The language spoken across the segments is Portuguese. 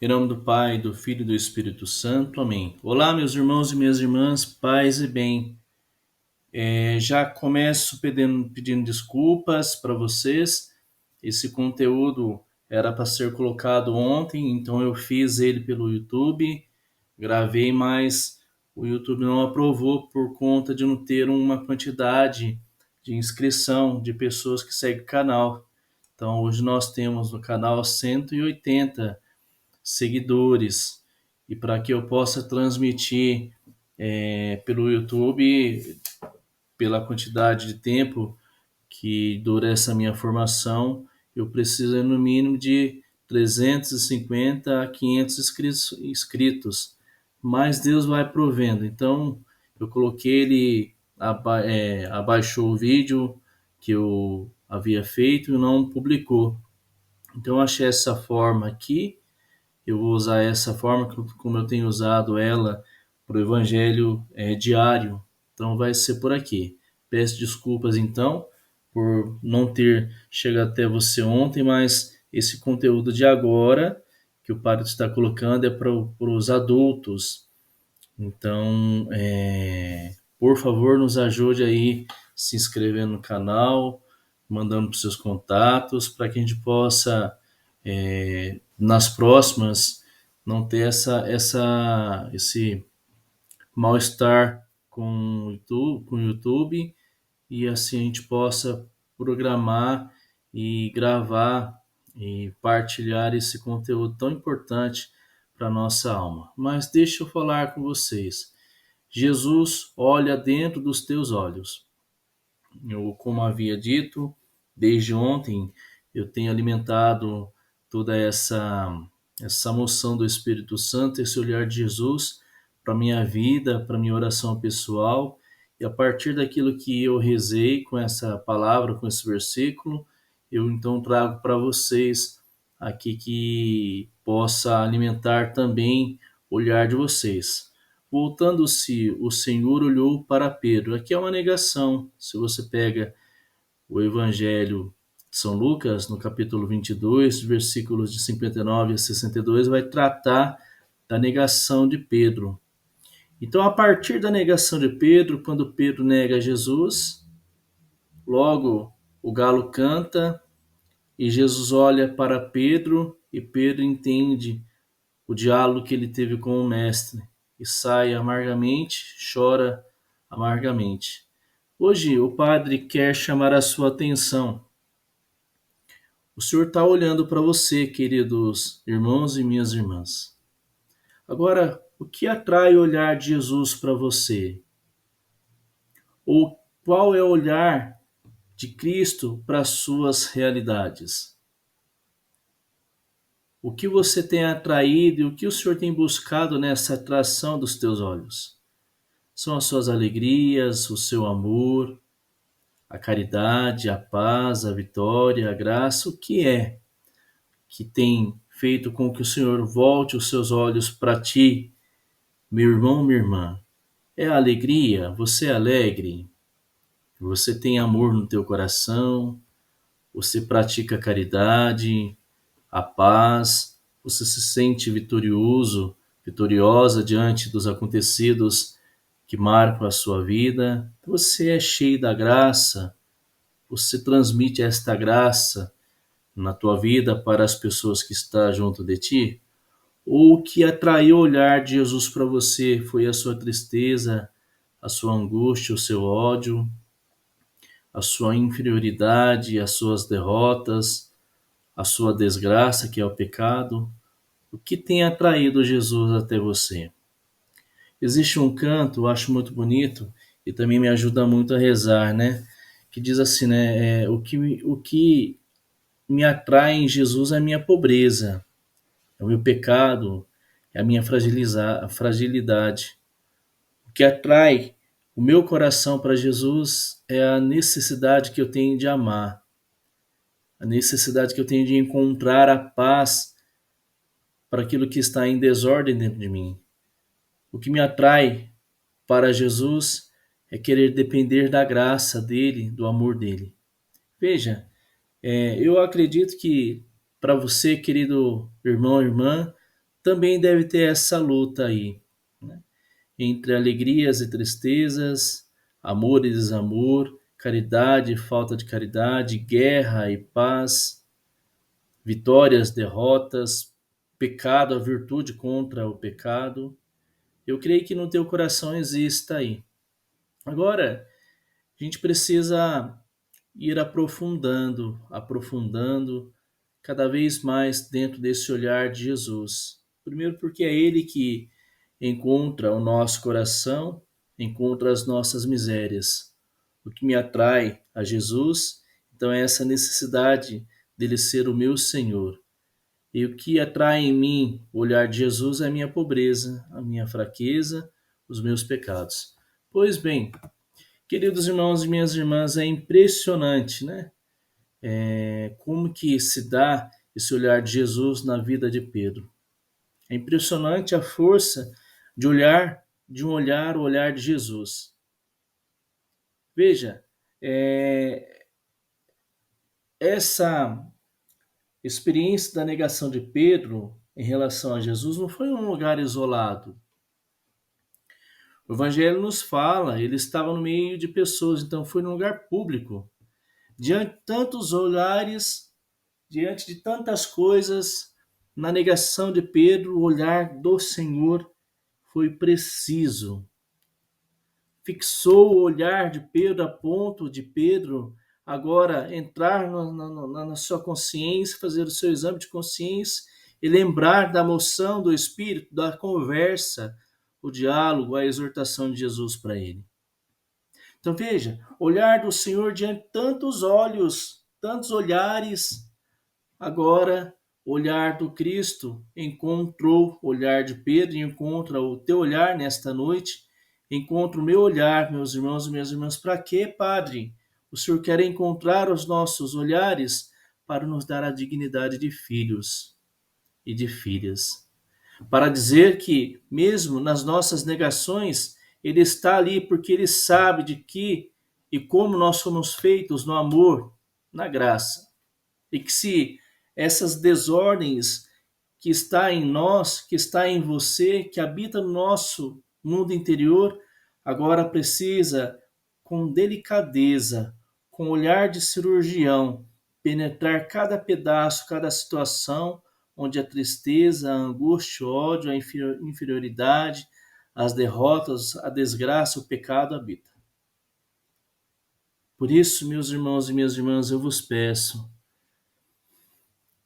Em nome do Pai, do Filho e do Espírito Santo. Amém. Olá, meus irmãos e minhas irmãs, paz e bem. Já começo pedindo desculpas para vocês. Esse conteúdo era para ser colocado ontem, então eu fiz ele pelo YouTube, gravei, mas o YouTube não aprovou por conta de não ter uma quantidade de inscrição de pessoas que seguem o canal. Então hoje nós temos no canal 180 seguidores, e para que eu possa transmitir pelo YouTube, pela quantidade de tempo que dura essa minha formação, eu preciso no mínimo de 350 a 500 inscritos, mas Deus vai provendo. Então eu coloquei ele, abaixou o vídeo que eu havia feito e não publicou. Então eu achei essa forma aqui. Eu vou usar essa forma como eu tenho usado ela para o evangelho diário. Então vai ser por aqui. Peço desculpas então por não ter chegado até você ontem, mas esse conteúdo de agora que o padre está colocando é para os adultos. Então, por favor, nos ajude aí se inscrevendo no canal, mandando para os seus contatos, para que a gente possa, nas próximas, não ter esse mal-estar com o YouTube, e assim a gente possa programar e gravar e partilhar esse conteúdo tão importante para a nossa alma. Mas deixa eu falar com vocês. Jesus olha dentro dos teus olhos. Eu, como havia dito, desde ontem eu tenho alimentado toda essa moção do Espírito Santo, esse olhar de Jesus para minha vida, para minha oração pessoal, e a partir daquilo que eu rezei com essa palavra, com esse versículo, eu então trago para vocês aqui que possa alimentar também o olhar de vocês. Voltando-se, o Senhor olhou para Pedro. Aqui é uma negação. Se você pega o Evangelho de São Lucas, no capítulo 22, versículos de 59 a 62, vai tratar da negação de Pedro. Então, a partir da negação de Pedro, quando Pedro nega Jesus, logo o galo canta e Jesus olha para Pedro e Pedro entende o diálogo que ele teve com o mestre e sai amargamente, chora amargamente. Hoje o padre quer chamar a sua atenção. O Senhor está olhando para você, queridos irmãos e minhas irmãs. Agora, o que atrai o olhar de Jesus para você? Ou qual é o olhar de Cristo para as suas realidades? O que você tem atraído e o que o Senhor tem buscado nessa atração dos teus olhos? São as suas alegrias, o seu amor, a caridade, a paz, a vitória, a graça? O que é que tem feito com que o Senhor volte os seus olhos para ti, meu irmão, minha irmã? É a alegria? Você é alegre? Você tem amor no teu coração? Você pratica a caridade, a paz? Você se sente vitorioso, vitoriosa diante dos acontecidos que marcam a sua vida? Você é cheio da graça? Você transmite esta graça na tua vida para as pessoas que estão junto de ti? Ou o que atraiu o olhar de Jesus para você foi a sua tristeza, a sua angústia, o seu ódio, a sua inferioridade, as suas derrotas, a sua desgraça, que é o pecado? O que tem atraído Jesus até você? Existe um canto, eu acho muito bonito, e também me ajuda muito a rezar, né? Que diz assim, né? O que me atrai em Jesus é a minha pobreza, é o meu pecado, é a minha fragilidade. O que atrai o meu coração para Jesus é a necessidade que eu tenho de amar, a necessidade que eu tenho de encontrar a paz para aquilo que está em desordem dentro de mim. O que me atrai para Jesus é querer depender da graça dele, do amor dele. Veja, eu acredito que para você, querido irmão, irmã, também deve ter essa luta aí, né? Entre alegrias e tristezas, amor e desamor, caridade e falta de caridade, guerra e paz, vitórias, derrotas, pecado, a virtude contra o pecado. Eu creio que no teu coração exista aí. Agora, a gente precisa ir aprofundando, aprofundando cada vez mais dentro desse olhar de Jesus. Primeiro, porque é Ele que encontra o nosso coração, encontra as nossas misérias. O que me atrai a Jesus, então, é essa necessidade dele ser o meu Senhor. E o que atrai em mim o olhar de Jesus é a minha pobreza, a minha fraqueza, os meus pecados. Pois bem, queridos irmãos e minhas irmãs, é impressionante, né? Como que se dá esse olhar de Jesus na vida de Pedro. É impressionante a força de um olhar, o olhar de Jesus. Veja, essa experiência da negação de Pedro em relação a Jesus não foi um lugar isolado. O Evangelho nos fala, ele estava no meio de pessoas, então foi num lugar público. Diante de tantos olhares, diante de tantas coisas, na negação de Pedro, o olhar do Senhor foi preciso. Fixou o olhar de Pedro a ponto de Pedro agora entrar na sua consciência, fazer o seu exame de consciência e lembrar da moção do Espírito, da conversa, o diálogo, a exortação de Jesus para ele. Então veja, olhar do Senhor diante de tantos olhos, tantos olhares, agora olhar do Cristo encontrou o olhar de Pedro e encontra o teu olhar nesta noite, encontra o meu olhar, meus irmãos e minhas irmãs. Para quê, Padre? O Senhor quer encontrar os nossos olhares para nos dar a dignidade de filhos e de filhas. Para dizer que, mesmo nas nossas negações, Ele está ali porque Ele sabe de que e como nós somos feitos no amor, na graça. E que se essas desordens que está em nós, que está em você, que habita no nosso mundo interior, agora precisa, com delicadeza, com olhar de cirurgião, penetrar cada pedaço, cada situação onde a tristeza, a angústia, o ódio, a inferioridade, as derrotas, a desgraça, o pecado habita. Por isso, meus irmãos e minhas irmãs, eu vos peço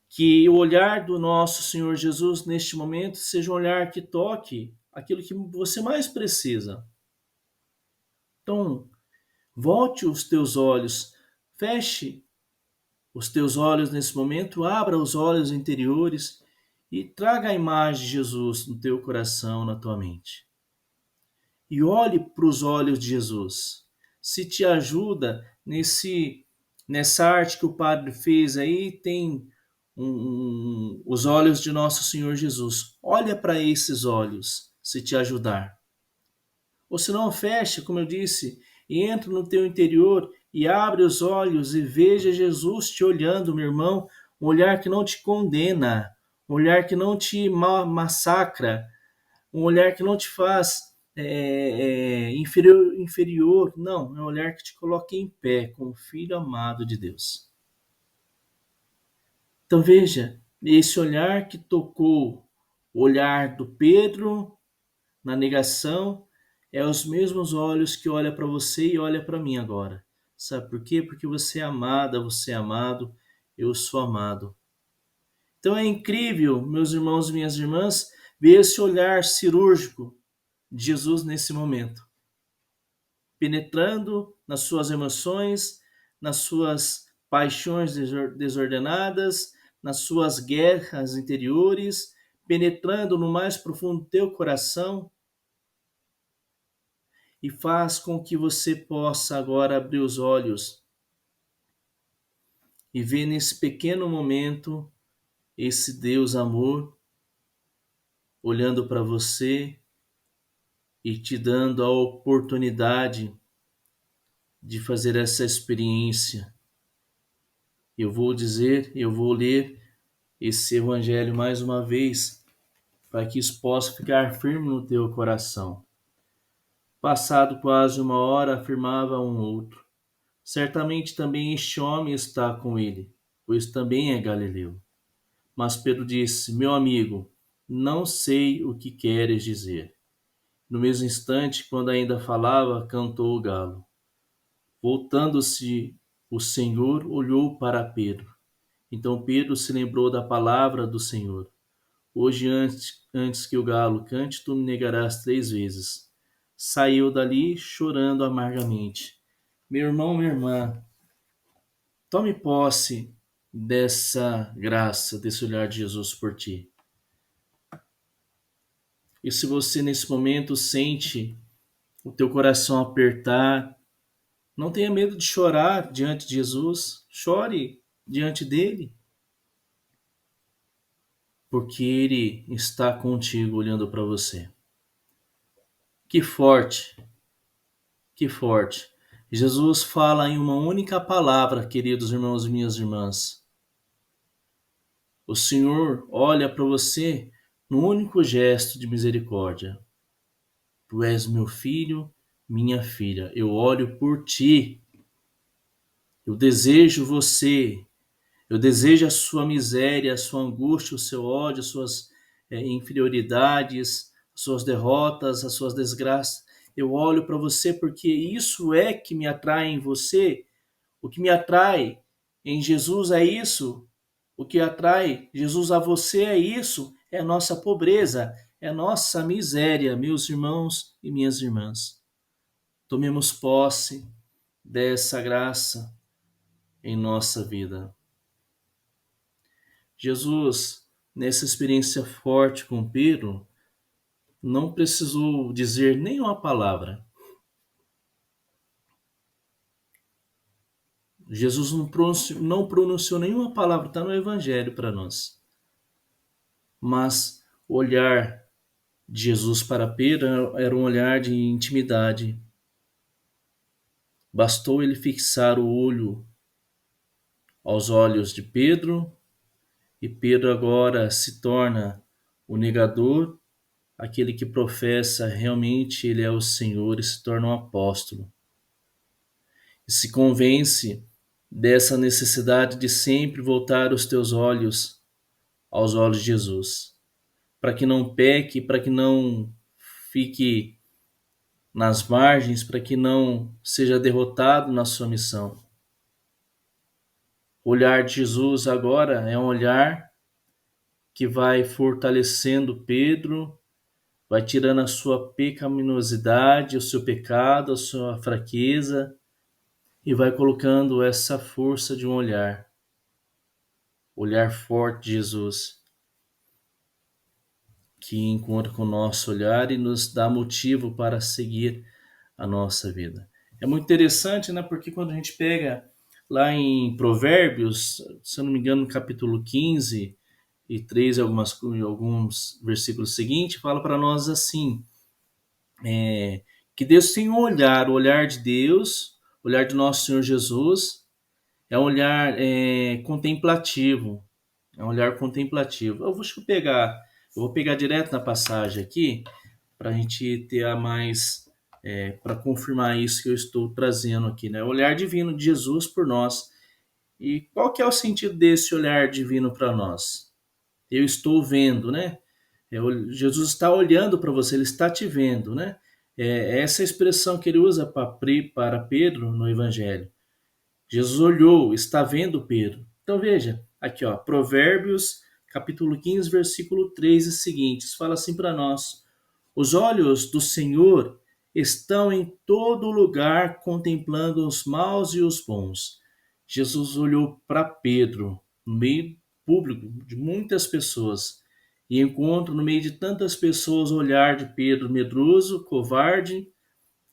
que o olhar do nosso Senhor Jesus neste momento seja um olhar que toque aquilo que você mais precisa. Então, volte os teus olhos, feche os teus olhos nesse momento, abra os olhos interiores e traga a imagem de Jesus no teu coração, na tua mente. E olhe para os olhos de Jesus. Se te ajuda nessa arte que o padre fez aí, tem os olhos de nosso Senhor Jesus. Olha para esses olhos, se te ajudar. Ou se não, fecha, como eu disse, e entra no teu interior e abre os olhos e veja Jesus te olhando, meu irmão, um olhar que não te condena, um olhar que não te massacra, um olhar que não te faz inferior, não, é um olhar que te coloca em pé como filho amado de Deus. Então veja, esse olhar que tocou o olhar do Pedro na negação é os mesmos olhos que olha para você e olha para mim agora. Sabe por quê? Porque você é amada, você é amado, eu sou amado. Então é incrível, meus irmãos e minhas irmãs, ver esse olhar cirúrgico de Jesus nesse momento, penetrando nas suas emoções, nas suas paixões desordenadas, nas suas guerras interiores, penetrando no mais profundo do teu coração e faz com que você possa agora abrir os olhos e ver nesse pequeno momento esse Deus amor olhando para você e te dando a oportunidade de fazer essa experiência. Eu vou ler esse evangelho mais uma vez para que isso possa ficar firme no teu coração. Passado quase uma hora, afirmava um outro: certamente também este homem está com ele, pois também é galileu. Mas Pedro disse: meu amigo, não sei o que queres dizer. No mesmo instante, quando ainda falava, cantou o galo. Voltando-se, o Senhor olhou para Pedro. Então Pedro se lembrou da palavra do Senhor: hoje, antes que o galo cante, tu me negarás 3 vezes. Saiu dali chorando amargamente. Meu irmão, minha irmã, tome posse dessa graça, desse olhar de Jesus por ti. E se você nesse momento sente o teu coração apertar, não tenha medo de chorar diante de Jesus. Chore diante dele, porque ele está contigo olhando para você. Que forte, que forte. Jesus fala em uma única palavra, queridos irmãos e minhas irmãs. O Senhor olha para você num único gesto de misericórdia. Tu és meu filho, minha filha. Eu olho por ti. Eu desejo você. Eu desejo a sua miséria, a sua angústia, o seu ódio, as suas inferioridades, as suas derrotas, as suas desgraças. Eu olho para você porque isso é que me atrai em você. O que me atrai em Jesus é isso. O que atrai Jesus a você é isso. É a nossa pobreza, é a nossa miséria, meus irmãos e minhas irmãs. Tomemos posse dessa graça em nossa vida. Jesus, nessa experiência forte com Pedro, não precisou dizer nenhuma palavra. Jesus não pronunciou nenhuma palavra, está no Evangelho para nós. Mas o olhar de Jesus para Pedro era um olhar de intimidade. Bastou ele fixar o olho aos olhos de Pedro, e Pedro agora se torna o negador, aquele que professa realmente ele é o Senhor e se torna um apóstolo. E se convence dessa necessidade de sempre voltar os teus olhos aos olhos de Jesus, para que não peque, para que não fique nas margens, para que não seja derrotado na sua missão. O olhar de Jesus agora é um olhar que vai fortalecendo Pedro, vai tirando a sua pecaminosidade, o seu pecado, a sua fraqueza, e vai colocando essa força de um olhar forte de Jesus, que encontra com o nosso olhar e nos dá motivo para seguir a nossa vida. É muito interessante, né? Porque quando a gente pega lá em Provérbios, se eu não me engano, no capítulo 15 e 3, alguns versículos seguintes, fala para nós assim, que Deus tem um olhar, o olhar de Deus, o olhar de nosso Senhor Jesus, é um olhar contemplativo, é um olhar contemplativo. Eu vou pegar direto na passagem aqui, para a gente ter a mais, para confirmar isso que eu estou trazendo aqui, né? O olhar divino de Jesus por nós. E qual que é o sentido desse olhar divino para nós? Eu estou vendo, né? Jesus está olhando para você, ele está te vendo, né? É essa expressão que ele usa para Pedro no Evangelho. Jesus olhou, está vendo Pedro. Então veja, aqui ó, Provérbios capítulo 15, versículo 3 e seguintes, fala assim para nós: os olhos do Senhor estão em todo lugar, contemplando os maus e os bons. Jesus olhou para Pedro, no meio público de muitas pessoas, e encontra no meio de tantas pessoas o olhar de Pedro medroso, covarde,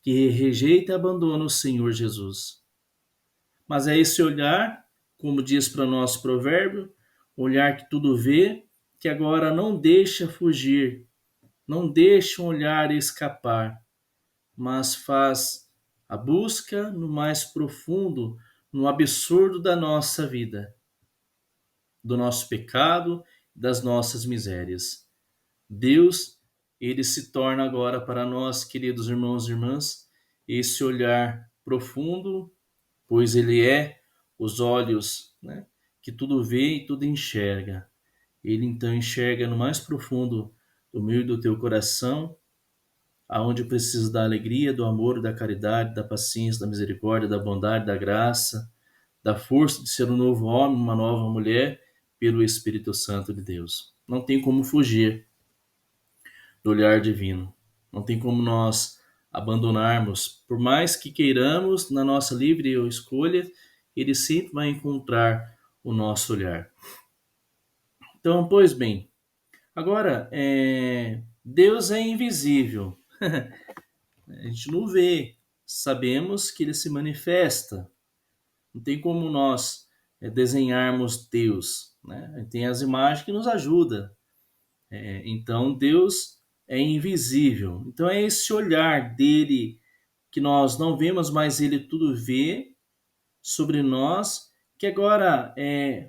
que rejeita e abandona o Senhor Jesus. Mas é esse olhar, como diz para nós o provérbio, olhar que tudo vê, que agora não deixa fugir, não deixa um olhar escapar, mas faz a busca no mais profundo, no absurdo da nossa vida, do nosso pecado, das nossas misérias. Deus, ele se torna agora para nós, queridos irmãos e irmãs, esse olhar profundo, pois ele é os olhos, né, que tudo vê e tudo enxerga. Ele então enxerga no mais profundo do meu e do teu coração, aonde precisa da alegria, do amor, da caridade, da paciência, da misericórdia, da bondade, da graça, da força de ser um novo homem, uma nova mulher, pelo Espírito Santo de Deus. Não tem como fugir do olhar divino. Não tem como nós abandonarmos, por mais que queiramos, na nossa livre escolha, ele sempre vai encontrar o nosso olhar. Então, pois bem, agora, Deus é invisível. A gente não vê, sabemos que ele se manifesta. Não tem como nós desenharmos Deus, né? Tem as imagens que nos ajudam. Então, Deus é invisível. Então, é esse olhar dele que nós não vemos, mas ele tudo vê sobre nós, que agora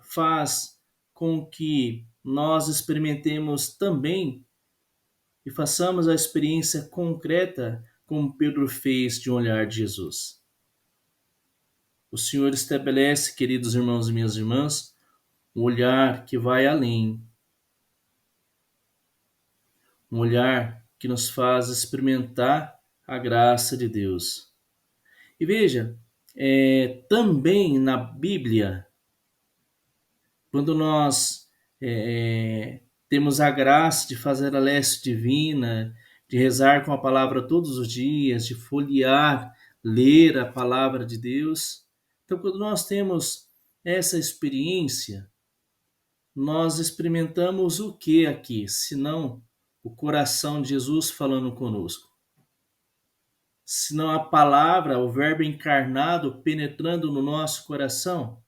faz com que nós experimentemos também e façamos a experiência concreta como Pedro fez de um olhar de Jesus. O Senhor estabelece, queridos irmãos e minhas irmãs, um olhar que vai além, um olhar que nos faz experimentar a graça de Deus. E veja, também na Bíblia, quando nós temos a graça de fazer a leste divina, de rezar com a palavra todos os dias, de folhear, ler a palavra de Deus. Então, quando nós temos essa experiência, nós experimentamos o que aqui, senão o coração de Jesus falando conosco? Senão a palavra, o Verbo encarnado penetrando no nosso coração?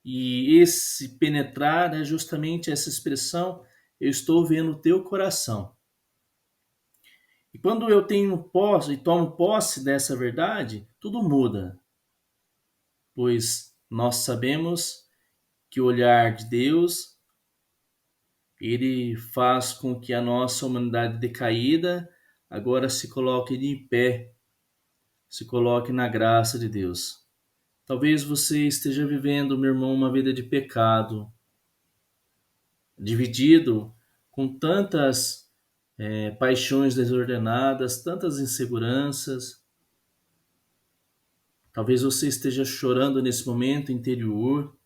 E esse penetrar é justamente essa expressão, eu estou vendo o teu coração. E quando eu tenho posse e tomo posse dessa verdade, tudo muda. Pois nós sabemos que o olhar de Deus, ele faz com que a nossa humanidade decaída agora se coloque de pé, se coloque na graça de Deus. Talvez você esteja vivendo, meu irmão, uma vida de pecado, dividido com tantas paixões desordenadas, tantas inseguranças. Talvez você esteja chorando nesse momento interior.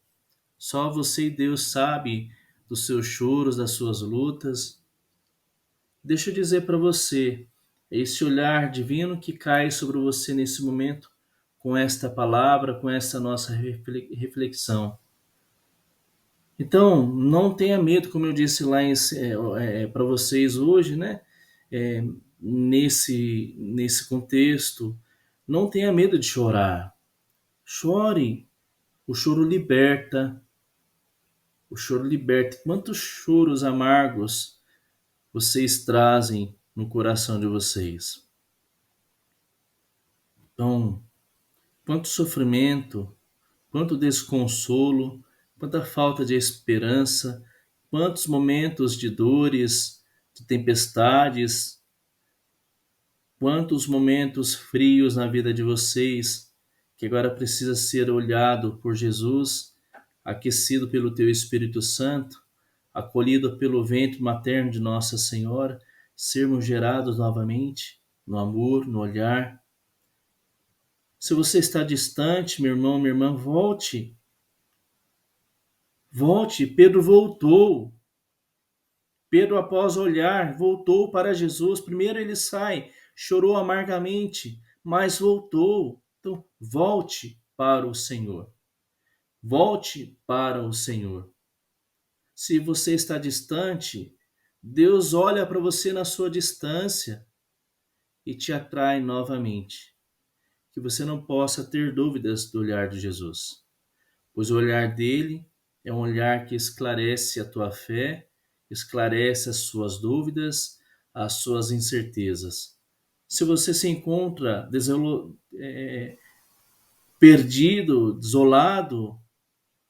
Só você e Deus sabe dos seus choros, das suas lutas. Deixa eu dizer para você, é esse olhar divino que cai sobre você nesse momento, com esta palavra, com essa nossa reflexão. Então, não tenha medo, como eu disse lá para vocês hoje, né? É, nesse contexto, não tenha medo de chorar. Chore. O choro liberta. O choro liberta. Quantos choros amargos vocês trazem no coração de vocês? Então, quanto sofrimento, quanto desconsolo, quanta falta de esperança, quantos momentos de dores, de tempestades, quantos momentos frios na vida de vocês, que agora precisa ser olhado por Jesus, aquecido pelo teu Espírito Santo, acolhido pelo ventre materno de Nossa Senhora, sermos gerados novamente no amor, no olhar. Se você está distante, meu irmão, minha irmã, volte. Volte. Pedro voltou. Pedro, após olhar, voltou para Jesus. Primeiro ele sai, chorou amargamente, mas voltou. Então, volte para o Senhor. Volte para o Senhor. Se você está distante, Deus olha para você na sua distância e te atrai novamente. Que você não possa ter dúvidas do olhar de Jesus, pois o olhar dele é um olhar que esclarece a tua fé, esclarece as suas dúvidas, as suas incertezas. Se você se encontra perdido, desolado,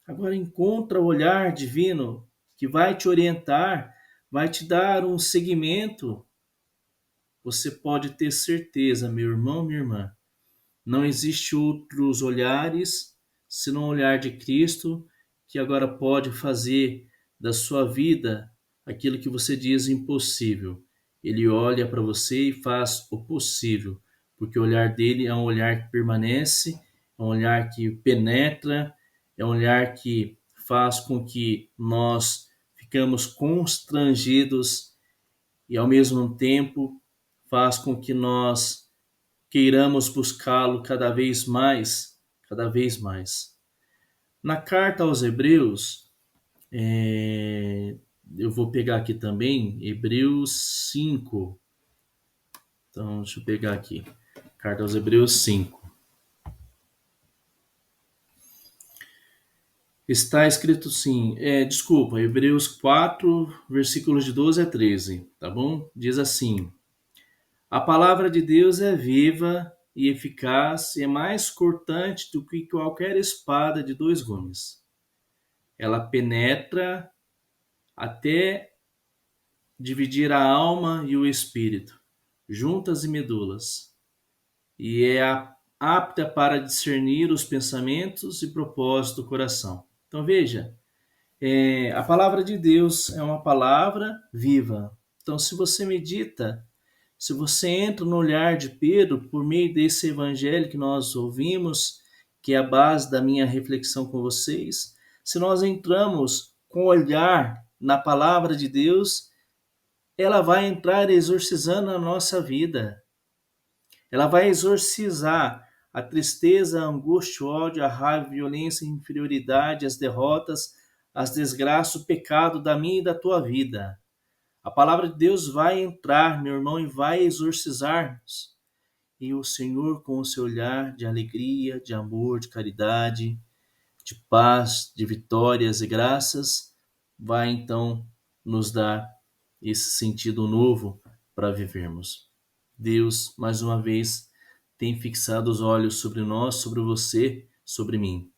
agora encontra o olhar divino que vai te orientar vai te dar um segmento. Você pode ter certeza, meu irmão, minha irmã, não existe outros olhares senão o olhar de Cristo, que agora pode fazer da sua vida aquilo que você diz impossível. Ele olha para você e faz o possível, porque o olhar dele é um olhar que permanece, é um olhar que penetra, é um olhar que faz com que nós ficamos constrangidos e ao mesmo tempo faz com que nós queiramos buscá-lo cada vez mais, cada vez mais. Na carta aos Hebreus, eu vou pegar aqui também, Hebreus 5. Então, deixa eu pegar aqui. Carta aos Hebreus 5. Está escrito assim, desculpa, Hebreus 4, versículos de 12 a 13, tá bom? Diz assim: A palavra de Deus é viva e eficaz e é mais cortante do que qualquer espada de dois gumes. Ela penetra até dividir a alma e o espírito, juntas e medulas, e é apta para discernir os pensamentos e propósitos do coração. Então veja, a palavra de Deus é uma palavra viva. Então se você medita, se você entra no olhar de Pedro por meio desse evangelho que nós ouvimos, que é a base da minha reflexão com vocês, se nós entramos com o olhar na palavra de Deus, ela vai entrar exorcizando a nossa vida. Ela vai exorcizar a tristeza, a angústia, o ódio, a raiva, a violência, a inferioridade, as derrotas, as desgraças, o pecado da minha e da tua vida. A palavra de Deus vai entrar, meu irmão, e vai exorcizar-nos. E o Senhor, com o seu olhar de alegria, de amor, de caridade, de paz, de vitórias e graças, vai então nos dar esse sentido novo para vivermos. Deus, mais uma vez, tem fixado os olhos sobre nós, sobre você, sobre mim.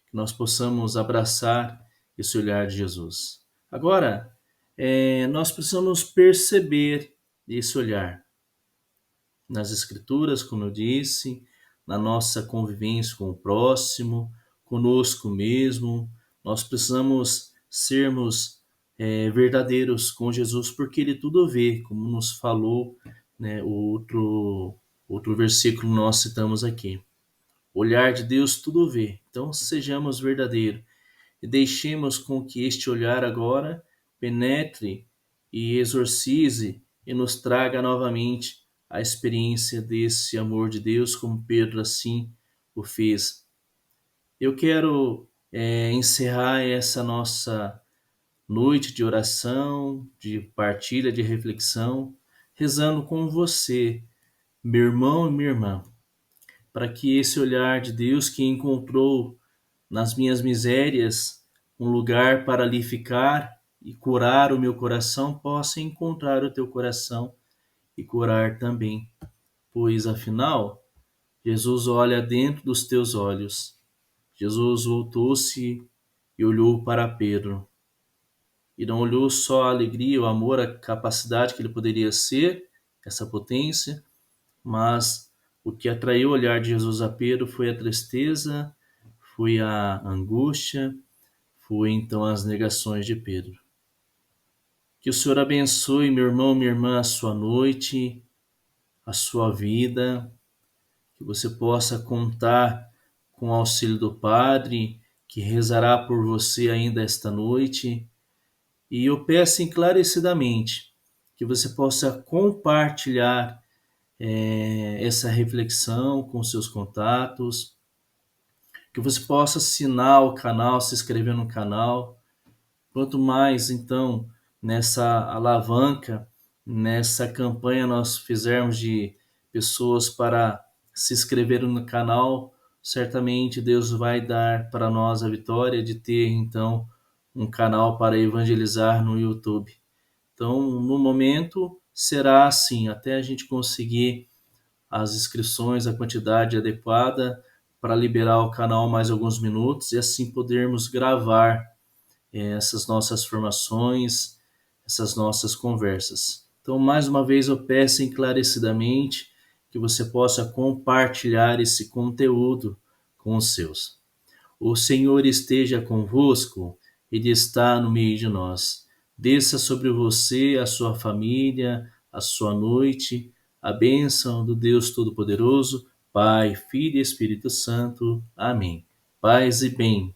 Que nós possamos abraçar esse olhar de Jesus. Agora, nós precisamos perceber esse olhar nas Escrituras, como eu disse, na nossa convivência com o próximo, conosco mesmo. Nós precisamos sermos verdadeiros com Jesus, porque Ele tudo vê, como nos falou, né, outro versículo nós citamos aqui. O olhar de Deus tudo vê. Então sejamos verdadeiros e deixemos com que este olhar agora penetre e exorcize e nos traga novamente a experiência desse amor de Deus, como Pedro assim o fez. Eu quero encerrar essa nossa noite de oração, de partilha, de reflexão, rezando com você, meu irmão e minha irmã, para que esse olhar de Deus que encontrou nas minhas misérias um lugar para ali ficar e curar o meu coração, possa encontrar o teu coração e curar também. Pois afinal, Jesus olha dentro dos teus olhos. Jesus voltou-se e olhou para Pedro. E não olhou só a alegria, o amor, a capacidade que ele poderia ser, essa potência, mas o que atraiu o olhar de Jesus a Pedro foi a tristeza, foi a angústia, foi então as negações de Pedro. Que o Senhor abençoe, meu irmão, minha irmã, a sua noite, a sua vida, que você possa contar com o auxílio do Padre, que rezará por você ainda esta noite. E eu peço encarecidamente que você possa compartilhar essa reflexão com seus contatos, que você possa assinar o canal, se inscrever no canal. Quanto mais, então, nessa alavanca, nessa campanha nós fizermos de pessoas para se inscreverem no canal, certamente Deus vai dar para nós a vitória de ter, então, um canal para evangelizar no YouTube. Então, no momento, será assim, até a gente conseguir as inscrições, a quantidade adequada para liberar o canal mais alguns minutos e assim podermos gravar essas nossas formações, essas nossas conversas. Então, mais uma vez, eu peço encarecidamente que você possa compartilhar esse conteúdo com os seus. O Senhor esteja convosco, Ele está no meio de nós. Desça sobre você, a sua família, a sua noite, a bênção do Deus Todo-Poderoso, Pai, Filho e Espírito Santo. Amém. Paz e bem.